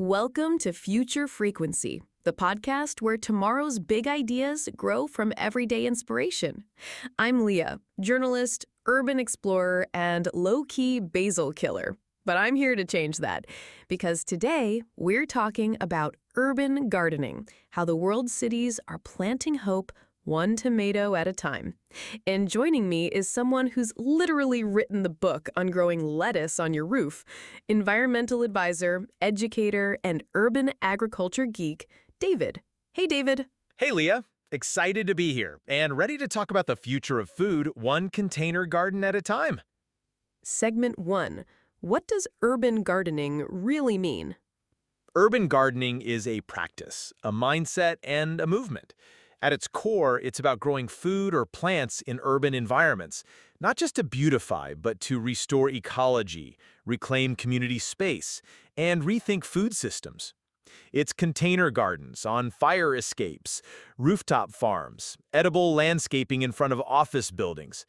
Welcome to Future Frequency, the podcast where tomorrow's big ideas grow from everyday inspiration. I'm Leah, journalist, urban explorer, and low-key basil killer. But I'm here to change that, because today we're talking about urban gardening, how the world's cities are planting hope one tomato at a time. And joining me is someone who's literally written the book on growing lettuce on your roof, environmental advisor, educator, and urban agriculture geek, David. Hey, David. Hey, Leah. Excited to be here and ready to talk about the future of food one container garden at a time. Segment 1. What does urban gardening really mean? Urban gardening is a practice, a mindset, and a movement. At its core, it's about growing food or plants in urban environments, not just to beautify, but to restore ecology, reclaim community space, and rethink food systems. It's container gardens on fire escapes, rooftop farms, edible landscaping in front of office buildings.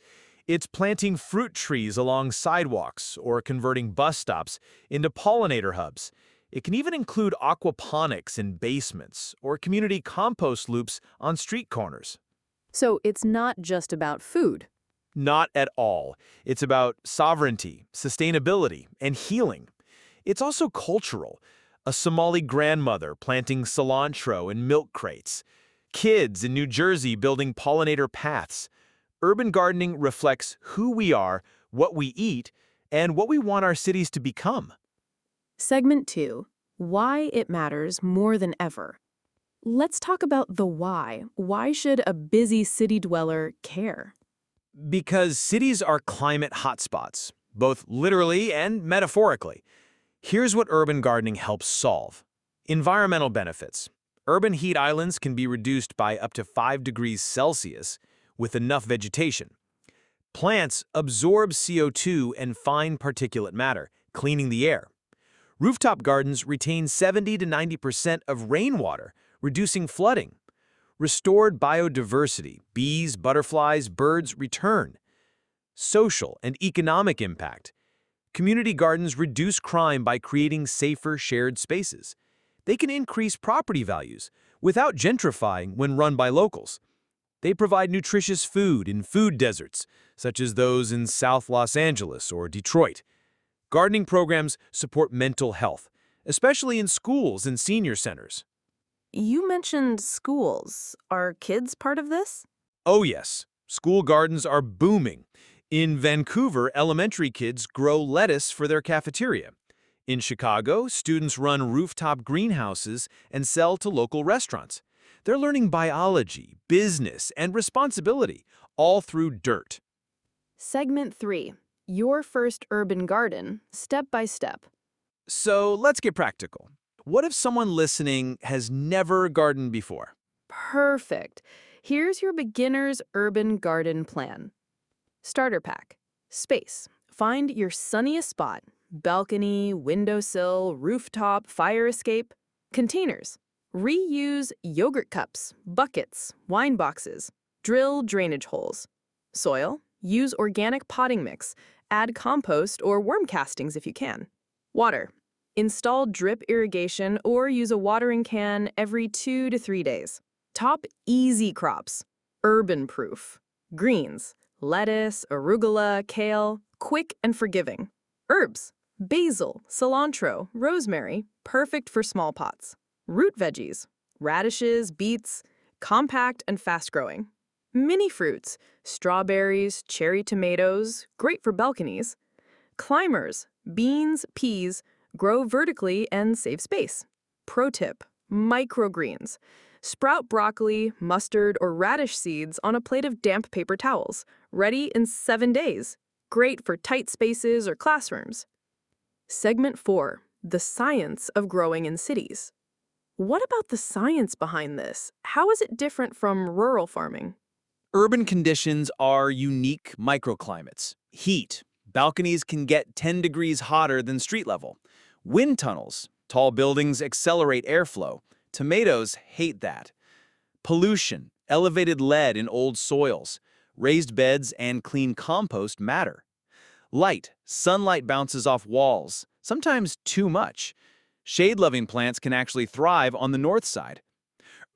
It's planting fruit trees along sidewalks or converting bus stops into pollinator hubs. It can even include aquaponics in basements or community compost loops on street corners. So it's not just about food. Not at all. It's about sovereignty, sustainability, and healing. It's also cultural. A Somali grandmother planting cilantro in milk crates. Kids in New Jersey building pollinator paths. Urban gardening reflects who we are, what we eat, and what we want our cities to become. Segment 2. Why it matters more than ever. Let's talk about the why. Why should a busy city dweller care? Because cities are climate hotspots, both literally and metaphorically. Here's what urban gardening helps solve. Environmental benefits. Urban heat islands can be reduced by up to 5 degrees Celsius with enough vegetation. Plants absorb CO2 and fine particulate matter, cleaning the air. Rooftop gardens retain 70 to 90% of rainwater, reducing flooding. Restored biodiversity, bees, butterflies, birds return. Social and economic impact. Community gardens reduce crime by creating safer shared spaces. They can increase property values without gentrifying when run by locals. They provide nutritious food in food deserts, such as those in South Los Angeles or Detroit. Gardening programs support mental health, especially in schools and senior centers. You mentioned schools. Are kids part of this? Oh yes, school gardens are booming. In Vancouver, elementary kids grow lettuce for their cafeteria. In Chicago, students run rooftop greenhouses and sell to local restaurants. They're learning biology, business, and responsibility, all through dirt. Segment 3. Your first urban garden, step by step. So let's get practical. What if someone listening has never gardened before? Perfect. Here's your beginner's urban garden plan. Starter pack. Space. Find your sunniest spot. Balcony, windowsill, rooftop, fire escape. Containers. Reuse yogurt cups, buckets, wine boxes. Drill drainage holes. Soil. Use organic potting mix. Add compost or worm castings if you can. Water. Install drip irrigation or use a watering can every 2 to 3 days. Top easy crops. Urban-proof. Greens. Lettuce, arugula, kale. Quick and forgiving. Herbs. Basil, cilantro, rosemary. Perfect for small pots. Root veggies. Radishes, beets. Compact and fast-growing. Mini fruits, strawberries, cherry tomatoes, great for balconies. Climbers, beans, peas, grow vertically and save space. Pro tip, microgreens. Sprout broccoli, mustard, or radish seeds on a plate of damp paper towels, ready in 7 days. Great for tight spaces or classrooms. Segment 4, the science of growing in cities. What about the science behind this? How is it different from rural farming? Urban conditions are unique microclimates. Heat. Balconies can get 10 degrees hotter than street level. Wind tunnels. Tall buildings accelerate airflow. Tomatoes hate that. Pollution. Elevated lead in old soils. Raised beds and clean compost matter. Light. Sunlight bounces off walls, sometimes too much. Shade-loving plants can actually thrive on the north side.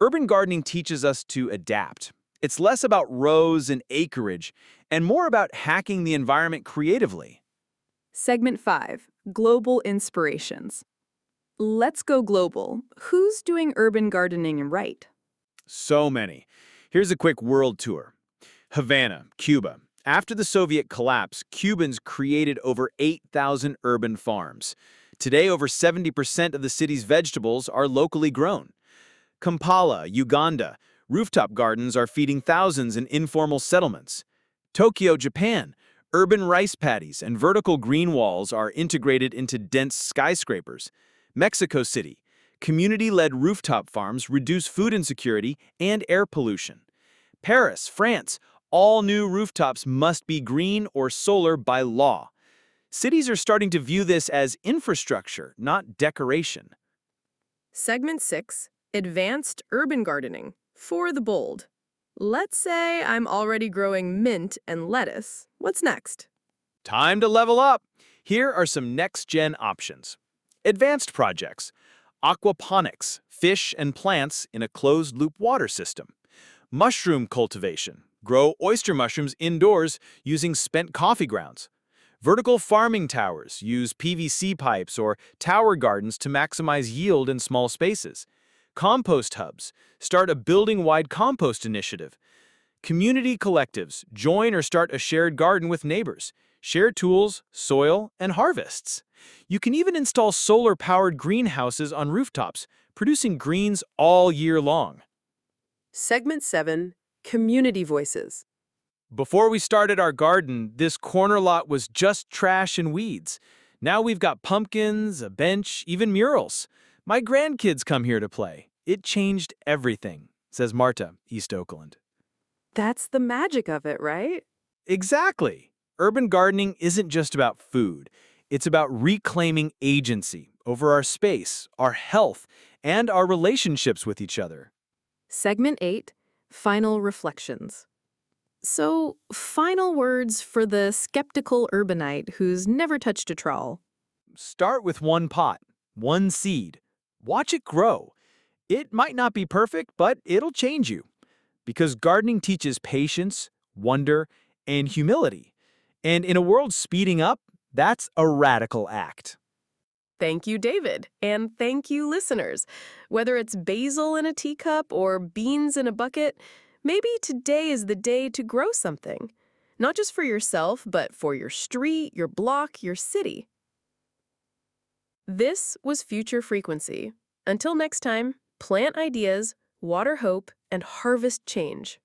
Urban gardening teaches us to adapt. It's less about rows and acreage and more about hacking the environment creatively. Segment 5, Global Inspirations. Let's go global. Who's doing urban gardening right? So many. Here's a quick world tour. Havana, Cuba. After the Soviet collapse, Cubans created over 8,000 urban farms. Today, over 70% of the city's vegetables are locally grown. Kampala, Uganda. Rooftop gardens are feeding thousands in informal settlements. Tokyo, Japan. Urban rice paddies and vertical green walls are integrated into dense skyscrapers. Mexico City. Community-led rooftop farms reduce food insecurity and air pollution. Paris, France. All new rooftops must be green or solar by law. Cities are starting to view this as infrastructure, not decoration. Segment 6, Advanced Urban Gardening, for the bold. Let's say I'm already growing mint and lettuce. What's next? Time to level up. Here are some next-gen options. Advanced projects. Aquaponics, fish and plants in a closed-loop water system. Mushroom cultivation. Grow oyster mushrooms indoors using spent coffee grounds. Vertical farming towers use PVC pipes or tower gardens to maximize yield in small spaces. Compost hubs. Start a building-wide compost initiative. Community collectives. Join or start a shared garden with neighbors. Share tools, soil, and harvests. You can even install solar-powered greenhouses on rooftops, producing greens all year long. Segment 7, Community Voices. Before we started our garden, this corner lot was just trash and weeds. Now we've got pumpkins, a bench, even murals. My grandkids come here to play. It changed everything, says Marta, East Oakland. That's the magic of it, right? Exactly. Urban gardening isn't just about food. It's about reclaiming agency over our space, our health, and our relationships with each other. Segment 8, Final Reflections. So, final words for the skeptical urbanite who's never touched a trowel. Start with one pot, one seed. Watch it grow. It might not be perfect, but it'll change you. Because gardening teaches patience, wonder, and humility. And in a world speeding up, that's a radical act. Thank you, David. And thank you, listeners. Whether it's basil in a teacup or beans in a bucket, maybe today is the day to grow something. Not just for yourself, but for your street, your block, your city. This was Future Frequency. Until next time, plant ideas, water hope, and harvest change.